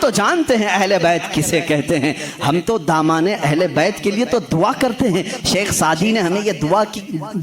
تو جانتے ہیں اہل بیت کسے کہتے ہیں، ہم تو دامان اہل بیت کے لیے تو دعا کرتے ہیں۔ شیخ سعدی نے ہمیں یہ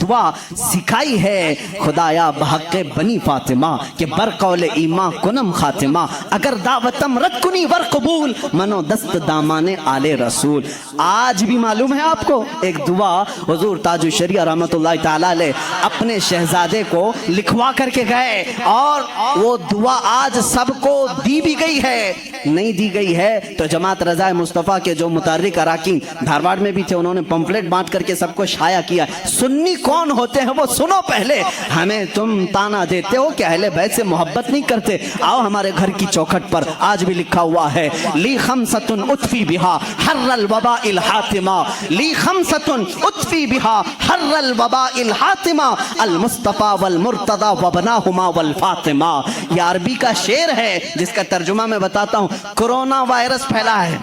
دعا سکھائی ہے، خدایا بحق بنی فاطمہ کہ برقول ایمان کنم خاتمہ، اگر دعوتم رد کنی ور قبول، منو دست دامان آل رسول۔ آج بھی معلوم ہے آپ کو ایک دعا حضور تاج الشریعہ رحمت اللہ تعالی علیہ اپنے شہزادے کو لکھوا کر کے گئے، اور وہ دعا آج سب کو دی بھی گئی ہے، نہیں دی گئی ہے تو جماعت رضا مصطفیٰ کے جو متحرک اراکین دھارواڑ میں بھی تھے، انہوں نے پمفلٹ بانٹ کر کے سب کو شائع کیا۔ سنی کون ہوتے ہیں وہ سنو پہلے، ہمیں تم تانا دیتے ہو کہ اہل بیت سے محبت نہیں کرتے، آؤ ہمارے گھر کی چوکھٹ پر آج بھی لکھا ہوا ہے، لی خمسۃ اطفی بہا حر الوباء الحاتمہ، لی خمسۃ اطفی بہا حر الوباء الحاتمہ، المصطفیٰ والمرتضی وابناہما والفاطمہ۔ یہ عربی کا شعر ہے جس کا ترجمہ میں بتاتا ہوں۔ کرونا وائرس پھیلا ہے،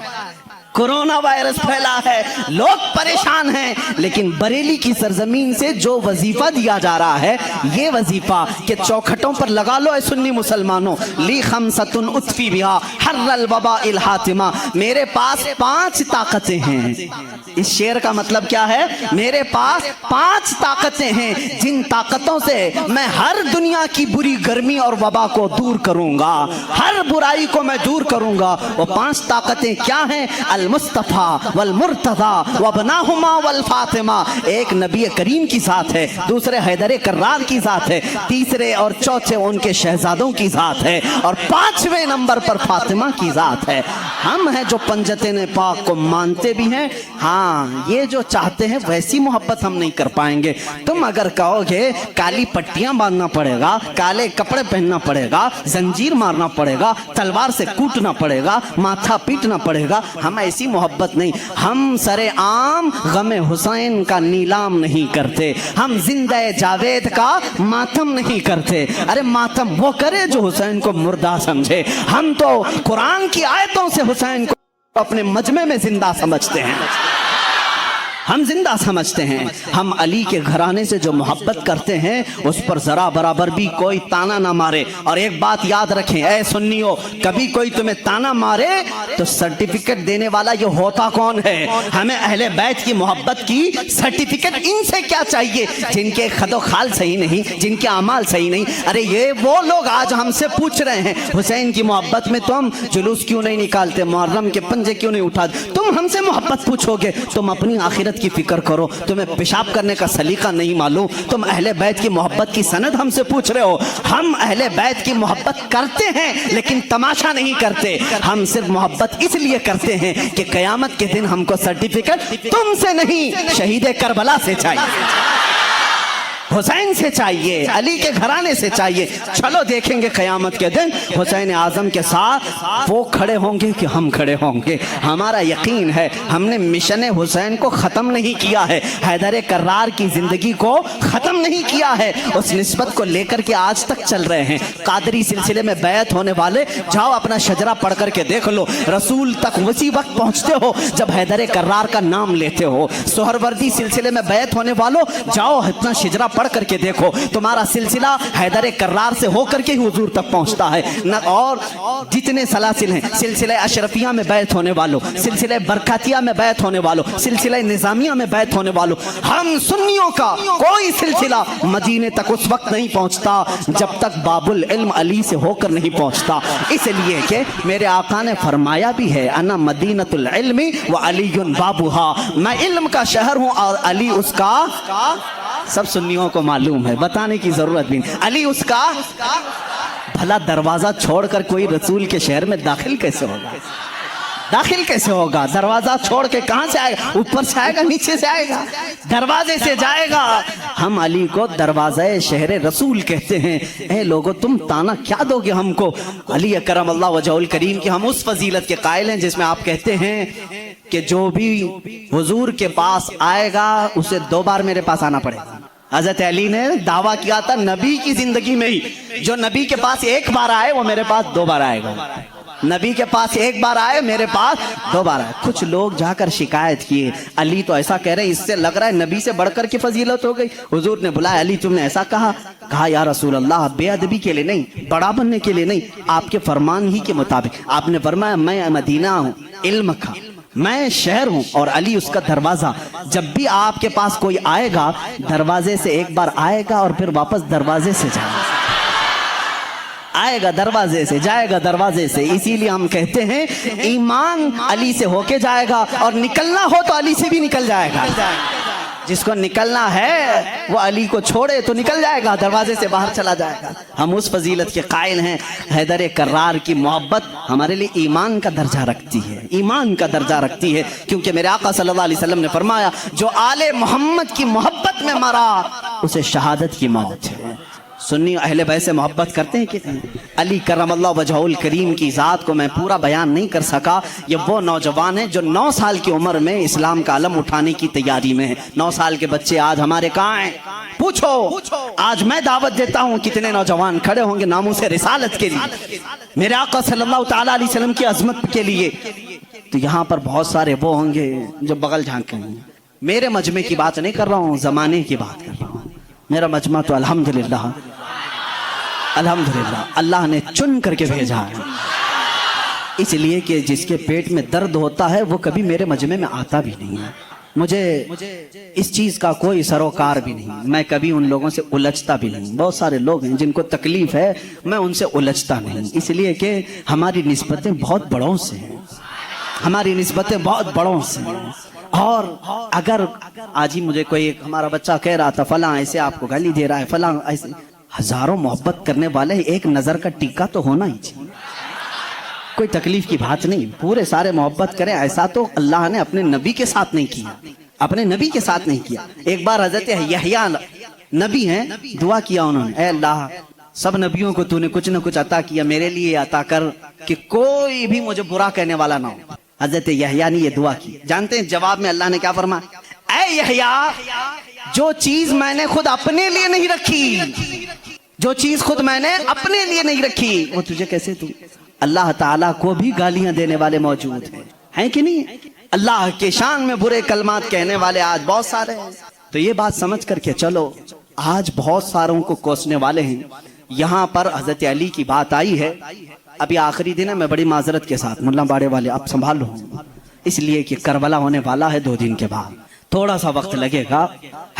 کرونا وائرس پھیلا ہے، لوگ پریشان ہیں، لیکن بریلی کی سرزمین سے جو وظیفہ دیا جا رہا ہے، یہ وظیفہ کہ چوکھٹوں پر لگا لو اے سنی مسلمانوں، لی خمسۃ اطفی بہا حر الوباء الحاتمہ، میرے پاس 5 طاقتیں ہیں۔ اس شعر کا مطلب کیا ہے؟ میرے پاس 5 طاقتیں ہیں جن طاقتوں سے میں ہر دنیا کی بری گرمی اور وبا کو دور کروں گا، ہر برائی کو میں دور کروں گا۔ وہ 5 طاقتیں کیا ہیں؟ المصطفیٰ والمرتضی وابناہما والفاطمہ، ایک نبی کریم کی ذات ہے، دوسرے حیدر کرار کی ذات ہے، تیسرے اور چوتھے ان کے شہزادوں کی ذات ہے، اور 5ویں نمبر پر فاطمہ کی ذات ہے۔ ہم ہیں جو پنجتین پاک کو مانتے بھی ہیں، ہاں یہ جو چاہتے ہیں ویسی محبت ہم نہیں کر پائیں گے۔ تم اگر کہو گے کالی پٹیاں باندھنا پڑے گا، کالے کپڑے پہننا پڑے گا، زنجیر مارنا پڑے گا، تلوار سے کوٹنا پڑے گا، ماتھا پیٹنا پڑے گا، ہم ایسی محبت نہیں۔ ہم سر عام غم حسین کا نیلام نہیں کرتے، ہم زندہ جاوید کا ماتم نہیں کرتے۔ ارے ماتم وہ کرے جو حسین کو مردہ سمجھے، ہم تو قرآن کی آیتوں سے حسین کو اپنے مجمع میں زندہ سمجھتے ہیں، ہم زندہ سمجھتے ہیں۔ ہم علی کے گھرانے سے جو محبت کرتے ہیں اس پر ذرا برابر بھی کوئی تانا نہ مارے۔ اور ایک بات یاد رکھیں اے سنیو، کبھی کوئی تمہیں تانا مارے تو سرٹیفکیٹ دینے والا یہ ہوتا کون ہے؟ ہمیں اہل بیت کی محبت کی سرٹیفکیٹ ان سے کیا چاہیے جن کے خد و خال صحیح نہیں، جن کے اعمال صحیح نہیں۔ ارے یہ وہ لوگ آج ہم سے پوچھ رہے ہیں حسین کی محبت میں تم جلوس کیوں نہیں نکالتے، محرم کے پنجے کیوں نہیں اٹھاتے؟ تم ہم سے محبت پوچھو گے، تم اپنی آخرت کی فکر کرو، تمہیں پیشاب کرنے کا سلیقہ نہیں معلوم، تم اہل بیت کی محبت کی سند ہم سے پوچھ رہے ہو۔ ہم اہل بیت کی محبت کرتے ہیں لیکن تماشا نہیں کرتے، ہم صرف محبت اس لیے کرتے ہیں کہ قیامت کے دن ہم کو سرٹیفکیٹ تم سے نہیں، شہید کربلا سے چاہیے، حسین سے چاہیے، علی کے گھرانے سے چاہیے۔ چلو دیکھیں گے قیامت کے دن حسین اعظم کے ساتھ وہ کھڑے ہوں گے کہ ہم کھڑے ہوں گے۔ ہمارا یقین ہے ہم نے مشن حسین کو ختم نہیں کیا ہے، حیدر کرار کی زندگی کو ختم نہیں کیا ہے، اس نسبت کو لے کر کے آج تک چل رہے ہیں۔ قادری سلسلے میں بیعت ہونے والے جاؤ اپنا شجرہ پڑھ کر کے دیکھ لو، رسول تک اسی وقت پہنچتے ہو جب حیدر کرار کا نام لیتے ہو۔ سہروردی سلسلے میں بیعت ہونے والوں جاؤ اپنا شجرہ پڑھ کر کے دیکھو، تمہارا سلسلہ حیدر کرار سے ہو کر کے ہی حضور تک پہنچتا ہے۔ اور جتنے سلاسل ہیں، سلسلہ اشرفیہ میں بیعت ہونے والوں، سلسلہ برکاتیہ میں بیعت ہونے والوں، سلسلہ نظامیہ میں بیعت ہونے والوں، ہم سنیوں کا کوئی سلسلہ مدینے تک اس وقت نہیں پہنچتا جب تک باب العلم علی سے ہو کر نہیں پہنچتا، اس لیے کہ میرے آقا نے فرمایا بھی ہے انا مدینۃ العلم وعلی بابھا، میں علم کا شہر ہوں اور علی اس کا، سب سنیوں کو معلوم ہے، بتانے کی ضرورت بھی نہیں، علی اس کا۔ بھلا دروازہ چھوڑ کر کوئی رسول کے شہر میں داخل کیسے ہوگا؟ داخل کیسے ہوگا؟ دروازہ چھوڑ کے کہاں سے آئے گا؟ اوپر سے آئے گا، نیچے سے آئے گا، دروازے سے جائے گا۔ ہم علی کو دروازہ شہر رسول کہتے ہیں۔ اے لوگو تم تانا کیا دو گے ہم کو؟ علی اکرم اللہ وجہہ الکریم کی ہم اس فضیلت کے قائل ہیں جس میں آپ کہتے ہیں کہ جو بھی حضور کے پاس آئے گا اسے 2 بار میرے پاس آنا پڑے گا۔ حضرت علی نے دعویٰ کیا تھا نبی کی زندگی میں ہی جو نبی کے پاس 1 بار آئے وہ میرے پاس 2 بار آئے گا۔ نبی کے پاس ایک بار آئے, میرے پاس 2 بار آئے. کچھ لوگ جا کر شکایت کیے, علی تو ایسا کہہ رہے ہیں, اس سے لگ رہا ہے نبی سے بڑھ کر کی فضیلت ہو گئی. حضور نے بلایا, علی تم نے ایسا کہا؟ کہا یا رسول اللہ, بے ادبی کے لیے نہیں, بڑا بننے کے لیے نہیں, آپ کے فرمان ہی کے مطابق. آپ نے فرمایا میں مدینہ ہوں, علم کا میں شہر ہوں, اور علی اس کا دروازہ. جب بھی آپ کے پاس کوئی آئے گا دروازے سے ایک بار آئے گا اور پھر واپس دروازے سے جائے گا. آئے گا دروازے سے, جائے گا دروازے سے. اسی لیے ہم کہتے ہیں ایمان علی سے ہو کے جائے گا, اور نکلنا ہو تو علی سے بھی نکل جائے گا. جس کو نکلنا ہے وہ علی کو چھوڑے تو نکل جائے گا, دروازے سے باہر چلا جائے گا. ہم اس فضیلت کے قائل ہیں. حیدر کرار کی محبت ہمارے لیے ایمان کا درجہ رکھتی ہے, ایمان کا درجہ رکھتی ہے, کیونکہ میرے آقا صلی اللہ علیہ وسلم نے فرمایا جو آل محمد کی محبت میں مرا اسے شہادت کی موت ہے. سنی اہل بیت سے محبت کرتے ہیں کتنے؟ علی کرم اللہ وجہہ الکریم کی ذات کو میں پورا بیان نہیں کر سکا. یہ وہ نوجوان ہیں جو 9 سال کی عمر میں اسلام کا علم اٹھانے کی تیاری میں ہیں. 9 سال کے بچے آج ہمارے کہاں ہیں؟ پوچھو. آج میں دعوت دیتا ہوں, کتنے نوجوان کھڑے ہوں گے ناموس رسالت کے لیے, میرے آقا صلی اللہ تعالیٰ علیہ وسلم کی عظمت کے لیے. تو یہاں پر بہت سارے وہ ہوں گے جو بغل جھانکیں گے. میرے مجمع کی بات نہیں کر رہا ہوں, زمانے کی بات کر رہا ہوں. میرا مجمع تو الحمدللہ اللہ نے چن کر کے بھیجا ہے, اس لیے کہ جس کے پیٹ میں درد ہوتا ہے وہ کبھی میرے مجمع میں آتا بھی نہیں ہے. مجھے اس چیز کا کوئی سروکار بھی نہیں, میں کبھی ان لوگوں سے الجھتا بھی نہیں. بہت سارے لوگ ہیں جن کو تکلیف ہے, میں ان سے الجھتا نہیں, اس لیے کہ ہماری نسبتیں بہت بڑوں سے ہیں, ہماری نسبتیں بہت بڑوں سے ہیں. اور اگر آج ہی مجھے کوئی ہمارا بچہ کہہ رہا تھا فلاں ایسے آپ کو گالی دے رہا ہے, فلاں ایسے, ہزاروں محبت کرنے والے ایک نظر کا ٹیکا تو ہونا ہی چاہیے. کوئی تکلیف کی بات نہیں, پورے سارے محبت کریں. ایسا تو اللہ نے اپنے نبی کے ساتھ نہیں کیا, اپنے نبی کے ساتھ نہیں کیا. ایک بار حضرت یحییٰ نبی ہیں, دعا کیا انہوں نے, اے اللہ سب نبیوں کو تو نے کچھ نہ کچھ عطا کیا, میرے لیے عطا کر کہ کوئی بھی مجھے برا کہنے والا نہ ہو. حضرت یحییٰ نے یہ دعا کی. جانتے ہیں جواب میں اللہ نے کیا فرمایا؟ اے یحییٰ, جو چیز میں نے خود اپنے لیے نہیں رکھی, جو چیز خود میں نے اپنے لیے نہیں رکھی وہ تجھے کیسے دوں؟ اللہ تعالیٰ کو بھی گالیاں دینے والے موجود ہیں کہ نہیں؟ اللہ کے شان میں برے کلمات کہنے والے آج بہت سارے ہیں. تو یہ بات سمجھ کر کے چلو, آج بہت ساروں کو کوسنے والے ہیں. یہاں پر حضرت علی کی بات آئی ہے. ابھی آخری دن ہے, میں بڑی معذرت کے ساتھ, ملا باڑے والے آپ سنبھال لو, اس لیے کہ کربلا ہونے والا ہے 2 دن کے بعد, تھوڑا سا وقت لگے گا.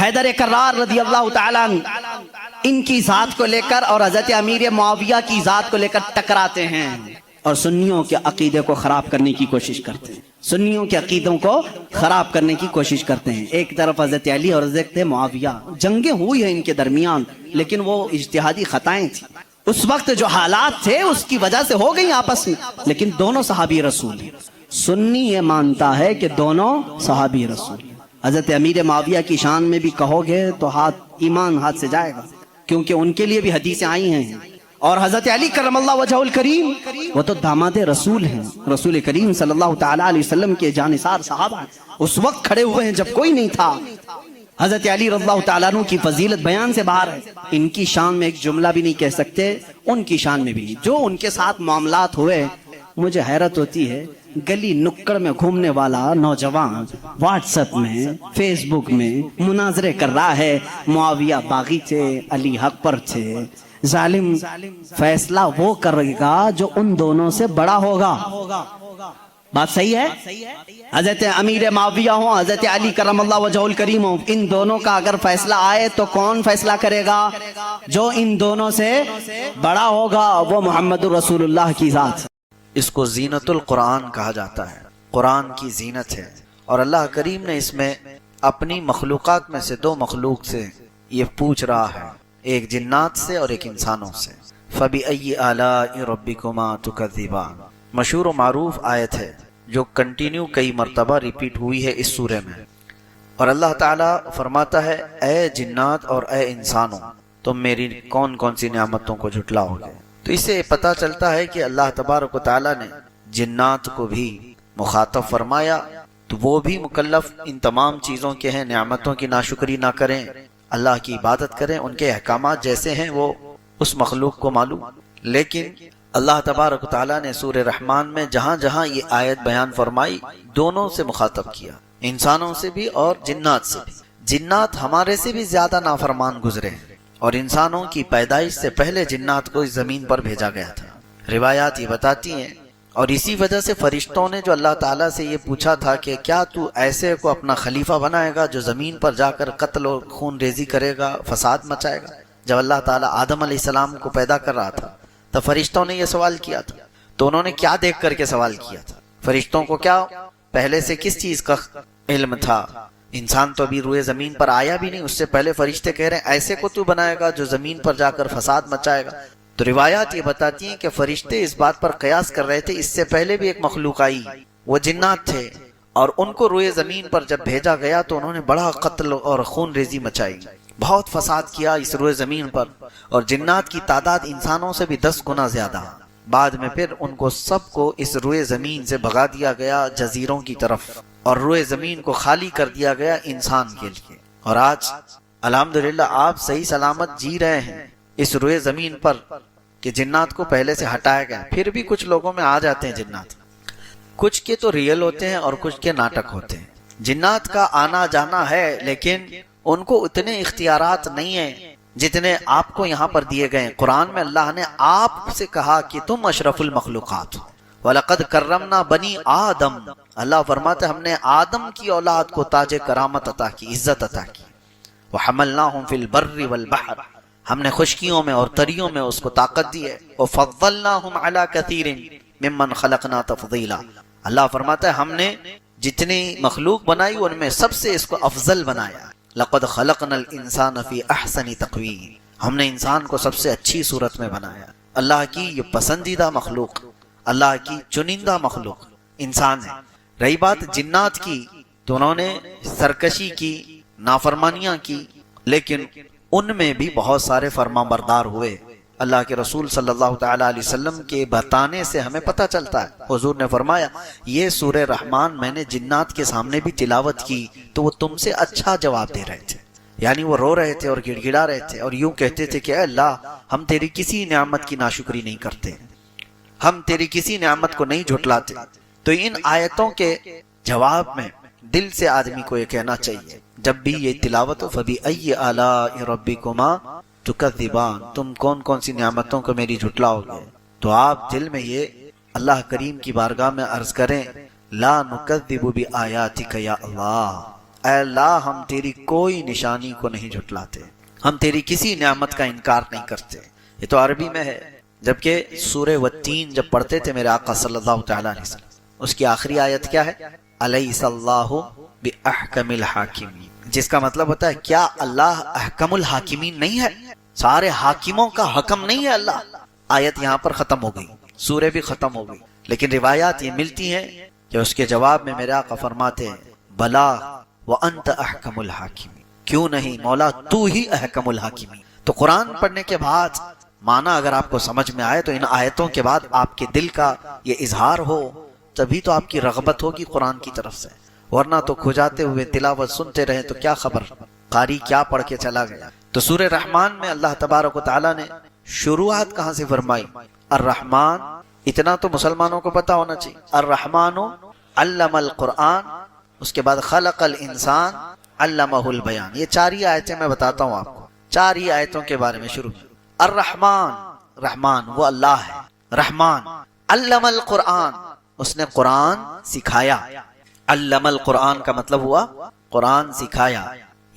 حیدر کرار رضی اللہ تعالیٰ ان کی ذات کو لے کر اور حضرت امیر معاویہ کی ذات کو لے کر ٹکراتے ہیں, اور سنیوں کے عقیدے کو خراب کرنے کی کوشش کرتے ہیں, سنیوں کے عقیدوں کو خراب کرنے کی کوشش کرتے ہیں. ایک طرف حضرت علی اور حضرت معاویہ, جنگیں ہوئی ہیں ان کے درمیان, لیکن وہ اجتہادی خطائیں تھیں. اس وقت جو حالات تھے اس کی وجہ سے ہو گئی آپس میں, لیکن دونوں صحابی رسول ہیں. سنی یہ مانتا ہے کہ دونوں صحابی رسول ہیں. حضرت امیر معاویہ کی شان میں بھی کہو گے تو ایمان ہاتھ سے جائے گا, کیونکہ ان کے لیے بھی حدیثیں آئی ہیں. اور حضرت علی کرم اللہ وجہہ الکریم وہ تو داماد رسول ہیں, رسول کریم صلی اللہ تعالیٰ علیہ وسلم کے جانثار صحابہ ہیں, اس وقت کھڑے ہوئے ہیں جب کوئی نہیں تھا. حضرت علی رضی اللہ تعالیٰ عنہ کی فضیلت بیان سے باہر ہے. ان کی شان میں ایک جملہ بھی نہیں کہہ سکتے, ان کی شان میں بھی نہیں. جو ان کے ساتھ معاملات ہوئے, مجھے حیرت ہوتی ہے, گلی نکڑ میں گھومنے والا نوجوان واٹس ایپ میں, فیس بک میں مناظرے کر رہا ہے, معاویہ باغی تھے, علی حق پر تھے. ظالم فیصلہ وہ کرے گا جو ان دونوں سے بڑا ہوگا. بات صحیح ہے؟ حضرت امیر معاویہ ہوں, حضرت علی کرم اللہ وجہہ الکریم ہوں, ان دونوں کا اگر فیصلہ آئے تو کون فیصلہ کرے گا؟ جو ان دونوں سے بڑا ہوگا, وہ محمد رسول اللہ کی ذات. اس کو زینت القرآن کہا جاتا ہے, قرآن کی زینت ہے. اور اللہ کریم نے اس میں اپنی مخلوقات میں سے 2 مخلوق سے یہ پوچھ رہا ہے, ایک جنات سے اور ایک انسانوں سے. فَبِأَيِّ آلَاءِ رَبِّكُمَا تُكَذِّبَانِ, مشہور و معروف آیت ہے جو کنٹینیو کئی مرتبہ ریپیٹ ہوئی ہے اس سورے میں. اور اللہ تعالیٰ فرماتا ہے, اے جنات اور اے انسانوں, تم میری کون کون سی نعمتوں کو جھٹلاؤ گے. تو اس سے پتہ چلتا ہے کہ اللہ تبارک و تعالیٰ نے جنات کو بھی مخاطب فرمایا, تو وہ بھی مکلف ان تمام چیزوں کے ہیں. نعمتوں کی ناشکری نہ کریں, اللہ کی عبادت کریں, ان کے احکامات جیسے ہیں وہ اس مخلوق کو معلوم. لیکن اللہ تبارک و تعالیٰ نے سورہ رحمان میں جہاں جہاں یہ آیت بیان فرمائی دونوں سے مخاطب کیا، انسانوں سے بھی اور جنات سے بھی۔ جنات ہمارے سے بھی زیادہ نافرمان گزرے ہیں، اور انسانوں کی پیدائش سے پہلے جنات کو اس زمین پر بھیجا گیا تھا۔ روایات یہ بتاتی ہیں، اور اسی وجہ سے فرشتوں نے جو اللہ تعالیٰ سے یہ پوچھا تھا کہ کیا تو ایسے کو اپنا خلیفہ بنائے گا جو زمین پر جا کر قتل و خون ریزی کرے گا، فساد مچائے گا؟ جب اللہ تعالیٰ آدم علیہ السلام کو پیدا کر رہا تھا تو فرشتوں نے یہ سوال کیا تھا، تو انہوں نے کیا دیکھ کر کے سوال کیا تھا؟ فرشتوں کو کیا پہلے سے کس چیز کا علم تھا؟ انسان تو ابھی روئے زمین پر آیا بھی نہیں، اس سے پہلے فرشتے کہہ رہے ہیں ایسے کو تو بنائے گا جو زمین پر جا کر فساد مچائے گا۔ تو روایات یہ بتاتی ہیں کہ فرشتے اس بات پر قیاس کر رہے تھے، اس سے پہلے بھی ایک مخلوق آئی، وہ جنات تھے، اور ان کو روئے زمین پر جب بھیجا گیا تو انہوں نے بڑا قتل اور خون ریزی مچائی، بہت فساد کیا اس روئے زمین پر، اور جنات کی تعداد انسانوں سے بھی 10 گنا زیادہ۔ بعد میں پھر ان کو سب کو اس روئے زمین سے بھگا دیا گیا جزیروں کی طرف، اور روئے زمین کو خالی کر دیا گیا انسان کے لیے۔ اور آج الحمدللہ آپ صحیح سلامت جی رہے ہیں اس روئے زمین پر کہ جنات کو پہلے سے ہٹایا گیا۔ پھر بھی کچھ لوگوں میں آ جاتے ہیں جنات، کچھ کے تو ریئل ہوتے ہیں اور کچھ کے ناٹک ہوتے ہیں۔ جنات کا آنا جانا ہے، لیکن ان کو اتنے اختیارات نہیں ہیں جتنے آپ کو یہاں پر دیے گئے ہیں۔ قرآن میں اللہ نے آپ سے کہا کہ تم اشرف المخلوقات ہو، وَلَقَدْ كَرَّمْنَا بَنِي آدم۔ اللہ فرماتے ہم نے آدم کی اولاد کو تاج کرامت عطا کی، عزت عطا کی۔ وَحَمَلْنَاهُمْ فِي الْبَرِّ وَالْبَحْرِ، ہم نے خشکیوں میں اور تریوں میں اس کو طاقت دی ہے۔ وَفَضَّلْنَاهُمْ عَلَى كَثِيرٍ مِّمَّنْ خَلَقْنَا تَفْضِيلًا، اللہ فرماتا ہے ہم نے جتنی مخلوق بنائی ان میں سب سے اس کو افضل بنایا۔ لَقَدْ خَلَقْنَا الْإِنسَانَ فِي أَحْسَنِ تَقْوِيمٍ، ہم نے انسان کو سب سے اچھی صورت میں بنایا۔ اللہ کی یہ پسندیدہ مخلوق، اللہ کی چنندہ مخلوق انسان ہے۔ رہی بات جنات کی، تو انہوں نے سرکشی کی، نافرمانیاں کی، لیکن ان میں بھی بہت سارے فرما بردار ہوئے۔ اللہ کے رسول صلی اللہ تعالیٰ علیہ وسلم کے بتانے سے ہمیں پتہ چلتا ہے، حضور نے فرمایا یہ سورہ رحمان میں نے جنات کے سامنے بھی تلاوت کی تو وہ تم سے اچھا جواب دے رہے تھے، یعنی وہ رو رہے تھے اور گڑ گڑا رہے تھے اور یوں کہتے تھے کہ اے اللہ ہم تیری کسی نعمت کی ناشکری نہیں کرتے، ہم تیری کسی نعمت کو نہیں جھٹلاتے۔ تو ان آیتوں کے جواب میں دل سے آدمی کو یہ کہنا چاہیے جب بھی یہ تلاوت ہو، فَبِأَيِّ آلَاءِ رَبِّكُمَا تُكَذِّبَانِ، تم کون کون سی نعمتوں کو میری جھٹلاؤ گے؟ تو آپ دل میں یہ اللہ کریم کی بارگاہ میں عرض کریں، لا نکذب بآیاتک یا اللہ، اے اللہ ہم تیری کوئی نشانی کو نہیں جھٹلاتے، ہم تیری کسی نعمت کا انکار نہیں کرتے۔ یہ تو عربی میں ہے، جبکہ سورہ والتین جب پڑھتے تھے میرے آقا صلی اللہ تعالیٰ علیہ وسلم، اس کی آخری آیت کیا ہے؟ الیس اللہ باحکم الحاکمین، جس کا مطلب ہوتا ہے کیا اللہ احکم الحاکمین نہیں ہے؟ سارے حاکموں کا حکم نہیں ہے اللہ؟ آیت یہاں پر ختم ہو گئی، سورہ بھی ختم ہو گئی، لیکن روایات یہ ملتی ہیں کہ اس کے جواب میں میرے آقا فرماتے ہیں بلا وانت احکم الحاکمین، کیوں نہیں مولا تو ہی احکم الحاکمین۔ تو قرآن پڑھنے کے بعد معنی اگر آپ کو سمجھ میں آئے تو ان آیتوں کے بعد آپ کے دل کا یہ اظہار ہو، تبھی تو آپ کی رغبت ہوگی قرآن کی طرف سے، ورنہ تو کھجاتے ہوئے تلاوت سنتے رہے تو کیا خبر قاری کیا پڑھ کے چلا گیا۔ تو سورہ رحمان میں اللہ تبارک و تعالیٰ نے شروعات کہاں سے فرمائی؟ الرحمن، اتنا تو مسلمانوں کو پتا ہونا چاہیے، الرحمن علم القرآن، اس کے بعد خلق الانسان علمہ البیان۔ یہ 4 ہی آیتیں میں بتاتا ہوں آپ کو، 4 ہی آیتوں کے بارے میں شروع۔ الرحمن، رحمان وہ اللہ ہے، رحمان علم القرآن، اس نے قرآن سکھایا۔ علم القرآن کا مطلب ہوا قرآن سکھایا۔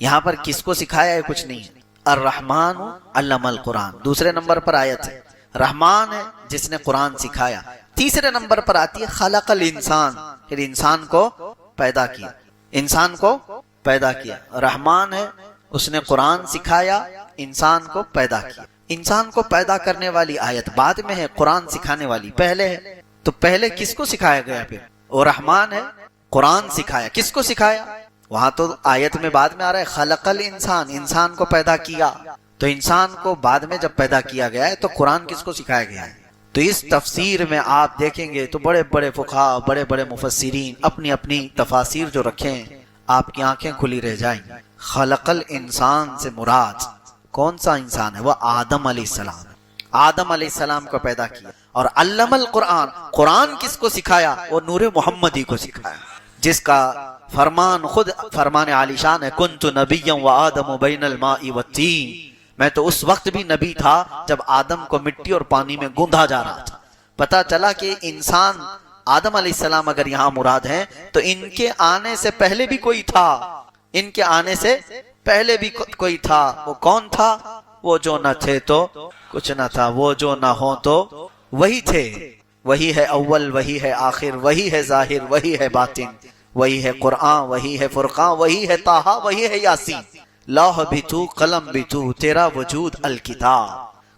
یہاں پر کس کو سکھایا ہے؟ کچھ نہیں ہے۔ الرحمن علم القرآن دوسرے نمبر پر آیت ہے، رحمان ہے جس نے قرآن سکھایا۔ تیسرے نمبر پر آتی ہے خلق الانسان، پھر انسان کو پیدا کیا، انسان کو پیدا کیا۔ رحمان ہے اس نے قرآن سکھایا، انسان کو پیدا کیا۔ انسان کو پیدا کرنے والی آیت بعد میں ہے، قرآن سکھانے والی پہلے ہے۔ تو پہلے کس کو سکھایا گیا؟ پھر وہ رحمان ہے، قرآن سکھایا، کس کو سکھایا؟ وہاں تو آیت میں بعد میں آ رہا ہے خلق الانسان، انسان کو پیدا کیا۔ تو انسان کو بعد میں جب پیدا کیا گیا ہے تو قرآن کس کو سکھایا گیا ہے؟ تو اس تفسیر میں آپ دیکھیں گے تو بڑے بڑے فقہاء، بڑے بڑے مفسرین اپنی اپنی تفاسیر جو رکھے ہیں، آپ کی آنکھیں کھلی رہ جائیں گی۔ خلق الانسان سے مراد کون سا انسان ہے؟ وہ آدم علیہ السلام، آدم علیہ السلام کو پیدا کیا۔ اور علم القرآن، قرآن کس کو سکھایا؟ وہ نور محمدی کو سکھایا، جس کا فرمان خود فرمان عالی شان ہے، کنت نبیا و آدم بین الماء والتین، میں تو اس وقت بھی نبی تھا جب آدم کو مٹی اور پانی میں گوندھا جا رہا تھا۔ پتا چلا کہ انسان آدم علیہ السلام اگر یہاں مراد ہیں تو ان کے آنے سے پہلے بھی کوئی تھا، ان کے آنے سے پہلے بھی کوئی تھا۔ وہ کون تھا؟ وہ جو نہ تھے تو کچھ نہ تھا، وہ جو نہ ہو تو وہی تھے۔ وہی ہے اول، وہی ہے آخر، وہی ہے ظاہر، وہی ہے باطن، وہی ہے قرآن، وہی ہے فرقان، وہی ہے طٰہٰ، وہی ہے یاسین۔ لوح بھی تو، قلم بھی تو، تیرا وجود الکتاب،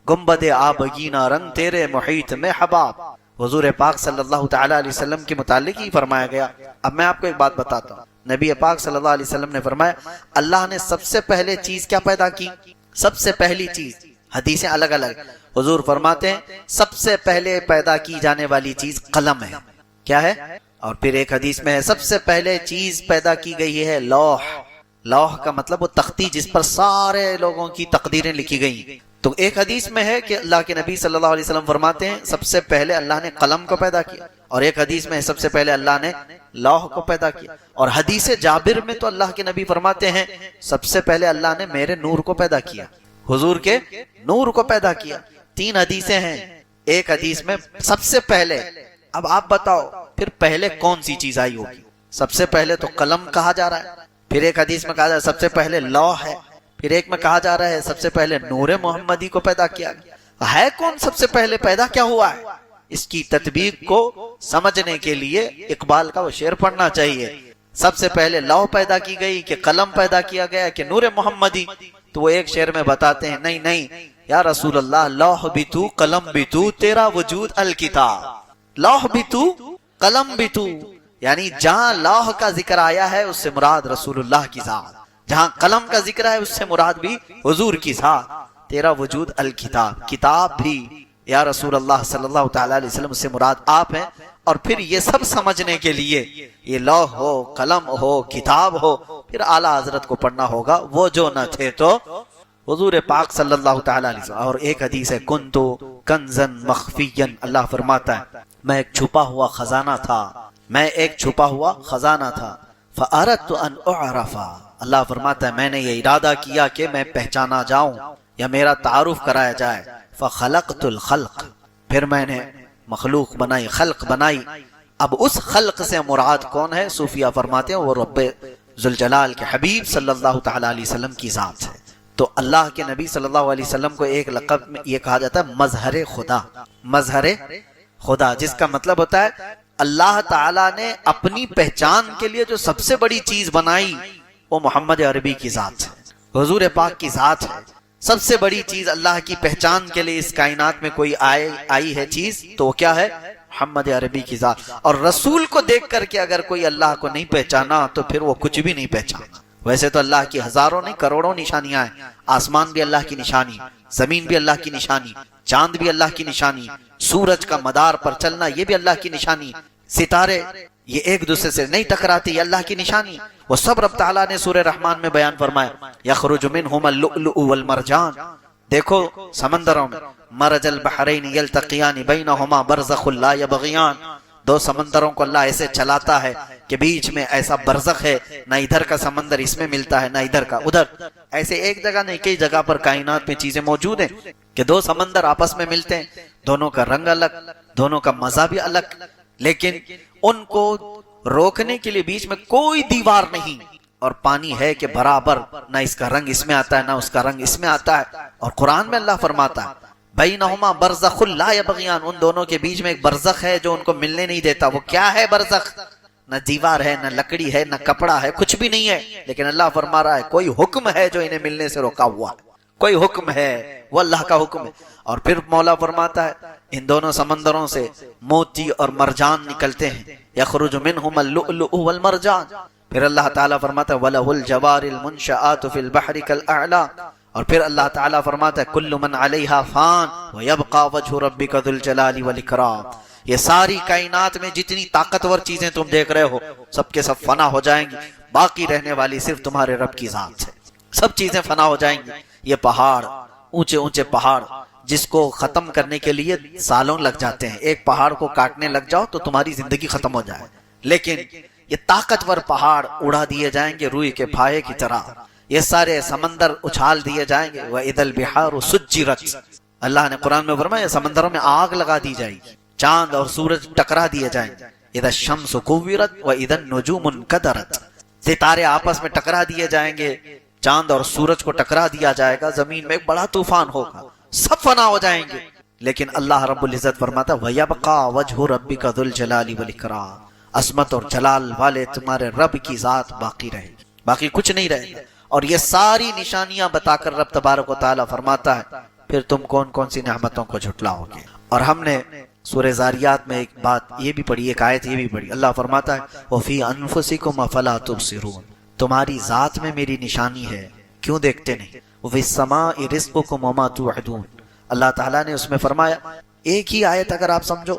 گنبد آبگینہ رنگ تیرے محیط میں حباب۔ حضور پاک صلی اللہ تعالی علیہ وسلم کے متعلق ہی فرمایا گیا۔ اب میں آپ کو ایک بات بتاتا ہوں، نبی پاک صلی اللہ علیہ وسلم نے فرمایا اللہ نے سب سے پہلے چیز کیا پیدا کی؟ سب سے پہلی چیز، حدیثیں الگ الگ، حضور فرماتے ہیں سب سے پہلے پیدا کی جانے والی چیز قلم ہے۔ کیا ہے؟ اور پھر ایک حدیث میں ہے سب سے پہلے چیز پیدا کی گئی ہے لوح۔ لوح کا مطلب وہ تختی جس پر سارے لوگوں کی تقدیریں لکھی گئی۔ تو ایک حدیث میں ہے کہ اللہ کے نبی صلی اللہ علیہ وسلم فرماتے ہیں سب سے پہلے اللہ نے قلم کو پیدا کیا، اور ایک حدیث میں سب سے پہلے اللہ نے لوح کو پیدا کیا، اور حدیث جابر میں تو اللہ کے نبی فرماتے ہیں سب سے پہلے اللہ نے میرے نور کو پیدا کیا، حضور کے نور کو پیدا کیا۔ تین حدیثیں ہیں، ایک حدیث میں سب سے پہلے۔ اب آپ بتاؤ پھر پہلے کون سی چیز آئی ہوگی؟ سب سے پہلے تو قلم کہا جا رہا ہے، پھر ایک حدیث میں کہا جا رہا ہے سب سے پہلے لوح ہے، پھر ایک میں کہا جا رہا ہے سب سے پہلے نور محمدی کو پیدا کیا گیا۔ ہے کون سب سے پہلے پیدا کیا ہوا ہے؟ اس کی تطبیق کو سمجھنے کے لیے اقبال کا وہ شعر پڑھنا چاہیے۔ سب سے پہلے لوح پیدا کی گئی کہ قلم پیدا کیا گیا کہ نور محمدی؟ تو وہ ایک شعر میں بتاتے ہیں نہیں نہیں یا رسول اللہ، لوح بھی تو، قلم بھی تو، تیرا وجود الکتاب۔ لوح بھی تو، قلم بھی تو، یعنی جہاں لوح کا ذکر آیا ہے اس سے مراد رسول اللہ کی ذات، جہاں قلم کا ذکر ہے اس سے مراد بھی حضور کی ذات۔ تیرا وجود الکتاب، کتاب بھی یا رسول اللہ صلی اللہ تعالی علیہ وسلم سے مراد آپ ہیں۔ اور پھر یہ سب سمجھنے کے لیے یہ لوح ہو، قلم ہو، کتاب ہو، پھر اعلیٰ حضرت کو پڑھنا ہوگا وہ جو نہ تھے تو حضور پاک صلی اللہ تعالی علیہ وسلم۔ اور ایک حدیث ہے کنتو کنزن مخفیا، اللہ فرماتا ہے میں ایک چھپا ہوا خزانہ تھا، میں ایک چھپا ہوا خزانہ تھا، فأردت ان اعرف، اللہ فرماتا ہے میں نے یہ ارادہ کیا کہ میں پہچانا جاؤں یا میرا تعارف کرایا جائے، فخلقت الخلق، پھر میں نے مخلوق بنائی، خلق بنائی۔ اب اس خلق سے مراد کون ہے؟ صوفیہ فرماتے ہیں وہ رب ذوالجلال کے حبیب صلی اللہ تعالی علیہ وسلم کی ذات ہے۔ تو اللہ کے نبی صلی اللہ علیہ وسلم کو ایک لقب میں یہ کہا جاتا ہے مظہر خدا، مظہر خدا، جس کا مطلب ہوتا ہے اللہ تعالیٰ نے اپنی پہچان کے لیے جو سب سے بڑی چیز بنائی وہ محمد عربی کی ذات ہے، حضور پاک کی ذات ہے۔ سب سے بڑی چیز اللہ کی پہچان کے لیے اس کائنات میں کوئی آئی ہے چیز تو وہ کیا ہے؟ محمد عربی کی ذات۔ اور رسول کو دیکھ کر کے اگر کوئی اللہ کو نہیں پہچانا تو پھر وہ کچھ بھی نہیں پہچانا۔ ویسے تو اللہ کی ہزاروں نہیں کروڑوں نشانیاں ہیں، آسمان بھی اللہ کی نشانی، زمین بھی اللہ کی نشانی، چاند بھی اللہ کی نشانی، سورج کا مدار پر چلنا یہ بھی اللہ کی نشانی، ستارے یہ ایک دوسرے سے نہیں ٹکراتے یہ اللہ کی نشانی۔ وہ سب رب تعالیٰ نے سورہ رحمان میں بیان فرمایا یخرج منہما اللؤلؤ والمرجان، دیکھو سمندروں میں مرج البحرین یلتقیان بینہما برزخ لا یبغیان، دو سمندروں کو اللہ ایسے چلاتا ہے کہ بیچ میں ایسا برزخ ہے، نہ ادھر کا سمندر اس میں ملتا ہے نہ ادھر کا ادھر، ایسے ایک جگہ نہیں کئی جگہ پر کائنات میں چیزیں موجود ہیں کہ دو سمندر آپس میں ملتے ہیں، دونوں کا رنگ الگ، دونوں کا مزہ بھی الگ، لیکن ان کو روکنے کے لیے بیچ میں کوئی دیوار نہیں، اور پانی ہے کہ برابر نہ اس کا رنگ اس میں آتا ہے نہ اس کا رنگ اس میں آتا ہے۔ اور قرآن میں اللہ فرماتا ہے بینہما برزخ لا یبغیان، ان دونوں کے بیچ میں ایک برزخ ہے جو ان کو ملنے نہیں دیتا۔ وہ کیا ہے برزخ؟ نہ دیوار ہے نہ لکڑی ہے نہ کپڑا ہے، کچھ بھی نہیں ہے، لیکن اللہ فرما رہا ہے کوئی حکم ہے جو انہیں ملنے سے روکا ہوا ہے، کوئی حکم ہے، وہ اللہ کا حکم ہے۔ اور پھر مولا فرماتا ہے ان دونوں سمندروں سے موتی اور مرجان نکلتے ہیں، یخرج منہما اللؤلؤ والمرجان۔ پھر اللہ تعالیٰ فرماتا ہے وَلَهُ الْجَوَارِ الْمُنْشَآتُ فِي الْبَحْرِ كَالْأَعْلَى، اور پھر اللہ تعالیٰ فرماتا ہے کل من علیہا فان وَيَبْقَى وَجْهُ رَبِّكَ ذُو الْجَلَالِ وَالْإِكْرَامِ، یہ ساری کائنات میں جتنی طاقتور چیزیں تم دیکھ رہے ہو سب کے سب فنا ہو جائیں گی، باقی رہنے والی صرف تمہارے رب کی ذات ہے۔ سب چیزیں فنا ہو جائیں گی، یہ پہاڑ، اونچے اونچے پہاڑ جس کو ختم کرنے کے لیے سالوں لگ جاتے ہیں. ایک پہاڑ کو کاٹنے لگ جاؤ تو تمہاری زندگی ختم ہو جائے. لیکن یہ طاقتور پہاڑ اڑا دیے جائیں گے روئی کے پھائے کی طرح. یہ سارے سمندر اچھال دیے جائیں گے. وَإِذَا الْبِحَارُ سُجِّرَتْ. اللہ نے قرآن میں فرمایا سمندروں میں آگ لگا دی جائے گی. چاند اور سورج ٹکرا دیے جائیں گے. اِذَا الشَّمْسُ كُوِّرَتْ وَإِذَا النُّجُومُ انْكَدَرَتْ. ستارے آپس میں ٹکرا دیے جائیں گے. چاند اور سورج کو ٹکرا دیا جائے گا. زمین میں ایک بڑا طوفان ہوگا, سب فنا ہو جائیں گے. لیکن اللہ رب العزت فرماتا وَيَبْقَى وَجْهُ رَبِّكَ ذُو الْجَلَالِ وَالْإِكْرَامِ. عظمت اور جلال والے تمہارے رب کی ذات باقی رہے گی, باقی کچھ نہیں رہے گا. اور یہ ساری نشانیاں بتا کر رب تبارک و تعالیٰ فرماتا ہے پھر تم کون کون سی نعمتوں کو جھٹلاؤ گے. اور ہم نے سورہ زاریات میں ایک بات یہ بھی پڑھی, ایک آیت یہ بھی پڑھی. اللہ فرماتا ہے وَفِي أَنفُسِكُمْ أَفَلَا تُبْصِرُونَ. تمہاری ذات میں میری نشانی ہے, کیوں دیکھتے نہیں. وَفِي السَّمَاءِ رِزْقُكُمْ وَمَا تُوعَدُونَ. اللہ تعالیٰ نے اس میں فرمایا ایک ہی آیت اگر آپ سمجھو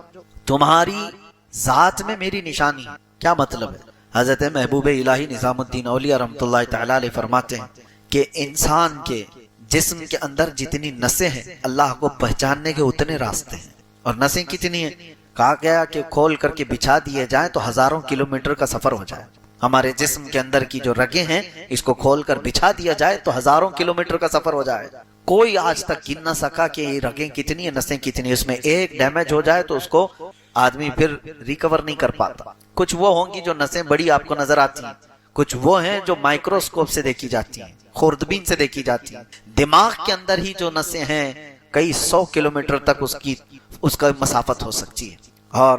تمہاری ذات میں میری نشانی ہے, کیا مطلب ہے. حضرت محبوب الہی نظام الدین اولیاء رحمۃ اللہ تعالیٰ علیہ فرماتے ہیں کہ انسان کے جسم کے اندر جتنی نسیں ہیں اللہ کو پہچاننے کے اتنے راستے ہیں. اور نسیں کتنی ہیں, کہا گیا کہ کھول کر کے بچھا دیے جائیں تو ہزاروں کلومیٹر کا سفر ہو جائے. ہمارے جسم کے اندر کی جو رگیں ہیں اس کو کھول کر بچھا دیا جائے تو ہزاروں کلومیٹر کا سفر ہو جائے. کوئی آج تک گن نہ سکا کہ یہ رگیں کتنی ہیں, نسیں کتنی. اس میں ایک ڈیمیج ہو جائے تو اس کو آدمی پھر ریکور نہیں کر پاتا. کچھ وہ ہوں گی جو نسیں بڑی آپ کو نظر آتی ہیں, کچھ وہ ہیں جو مائکروسکوپ سے دیکھی جاتی ہیں, خوردبین سے دیکھی جاتی ہیں. دماغ کے اندر ہی جو نسیں ہیں کئی 100 کلومیٹر تک اس کا مسافت ہو سکتی ہے. اور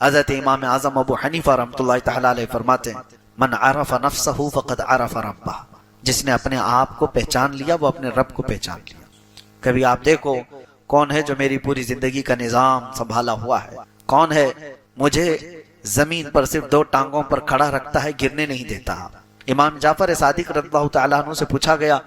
حضرت امام اعظم ابو حنیفہ رحمۃ اللہ تعالی علیہ فرماتے ہیں من عرف نفسہ فقد عرف ربہ. جس نے اپنے آپ کو پہچان لیا وہ اپنے رب کو پہچان لیا. کبھی آپ دیکھو کون ہے جو میری پوری زندگی کا نظام سنبھالا ہوا ہے, کون ہے مجھے زمین پر صرف 2 ٹانگوں پر کھڑا رکھتا ہے, گرنے نہیں دیتا. امام جعفر صادق رضی اللہ تعالیٰ عنہ سے پوچھا گیا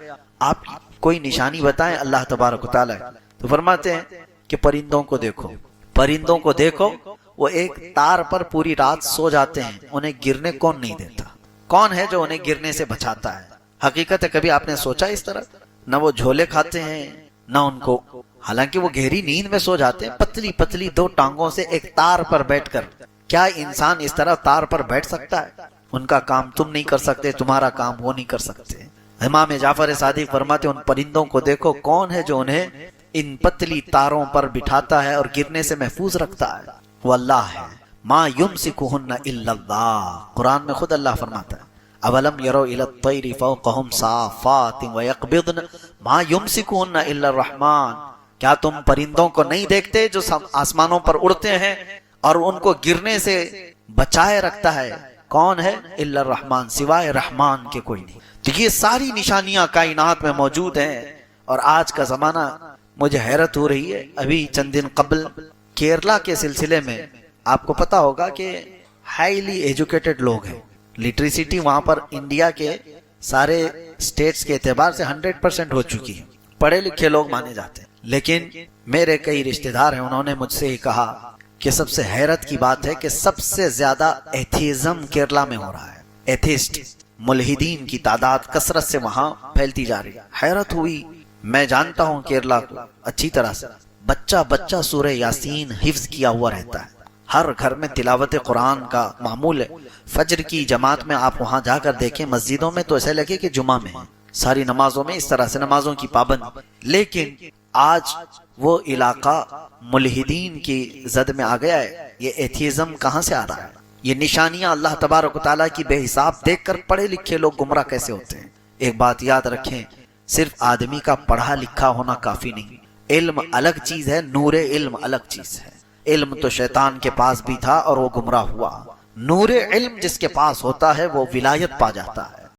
آپ کوئی نشانی بتائیں اللہ تبارک و تعالیٰ, تو فرماتے ہیں کہ پرندوں کو دیکھو, پرندوں کو دیکھو, وہ ایک تار پر پوری رات سو جاتے ہیں, انہیں گرنے کون نہیں دیتا. کون ہے جو انہیں گرنے سے بچاتا ہے. حقیقت ہے کبھی آپ نے سوچا اس طرح, نہ وہ جھولے کھاتے ہیں نہ ان کو, حالانکہ وہ گہری نیند میں سو جاتے ہیں پتلی پتلی 2 ٹانگوں سے ایک تار پر بیٹھ کر. کیا انسان اس طرح تار پر بیٹھ سکتا ہے؟ ان کا کام تم نہیں کر سکتے, تمہارا کام وہ نہیں کر سکتے. امام جعفر صادق فرماتے ان پرندوں کو دیکھو کون ہے جو انہیں ان پتلی تاروں پر بٹھاتا ہے اور گرنے سے محفوظ رکھتا ہے, وہ اللہ ہے. ما یمسکہن الا اللہ. قرآن میں خود اللہ فرماتا ہے اولم یروا الی الطیر فوقہم صافات ویقبضن ما یمسکہن الا الرحمن. کیا تم پرندوں کو نہیں دیکھتے جو آسمانوں پر اڑتے ہیں اور ان کو گرنے سے بچائے رکھتا ہے؟ کون ہے؟ الا الرحمن, سوائے رحمان کے کوئی نہیں. تو یہ ساری نشانیاں کائنات میں موجود ہیں. اور آج کا زمانہ مجھے حیرت ہو رہی ہے, ابھی چند دن قبل کیرلا کے سلسلے میں آپ کو پتا ہوگا کہ ہائیلی ایجوکیٹڈ لوگ ہیں, لٹریسٹی وہاں پر انڈیا کے سارے سٹیٹس کے اعتبار سے 100% ہو چکی ہے, پڑھے لکھے لوگ مانے جاتے ہیں. لیکن میرے کئی رشتہ دار ہیں, انہوں نے مجھ سے ہی کہا کہ سب سے حیرت کی بات ہے کہ سب سے زیادہ ایتھیزم کیرلا میں ہو رہا ہے. ایتھیسٹ ملحدین کی تعداد کثرت سے وہاں پھیلتی جا رہی ہے. حیرت ہوئی, میں جانتا ہوں کیرلا کو اچھی طرح سے, بچہ بچہ سورہ یاسین حفظ کیا ہوا رہتا ہے. ہر گھر میں تلاوت قرآن کا معمول ہے. فجر کی جماعت میں آپ وہاں جا کر دیکھیں, مسجدوں میں تو ایسے لگے کہ جمعہ میں ہیں, ساری نمازوں میں اس طرح سے نمازوں کی پابند. لیکن آج وہ علاقہ ملحدین کی زد میں آ گیا ہے. یہ ایتھیزم کہاں سے آ رہا ہے؟ یہ نشانیاں اللہ تبارک و تعالیٰ کی بے حساب دیکھ کر پڑھے لکھے لوگ گمراہ کیسے ہوتے ہیں. ایک بات یاد رکھیں, صرف آدمی کا پڑھا لکھا ہونا کافی نہیں. علم الگ چیز ہے, نور علم الگ چیز ہے. علم تو شیطان کے پاس بھی تھا اور وہ گمراہ ہوا. نور علم جس کے پاس ہوتا ہے وہ ولایت پا جاتا ہے.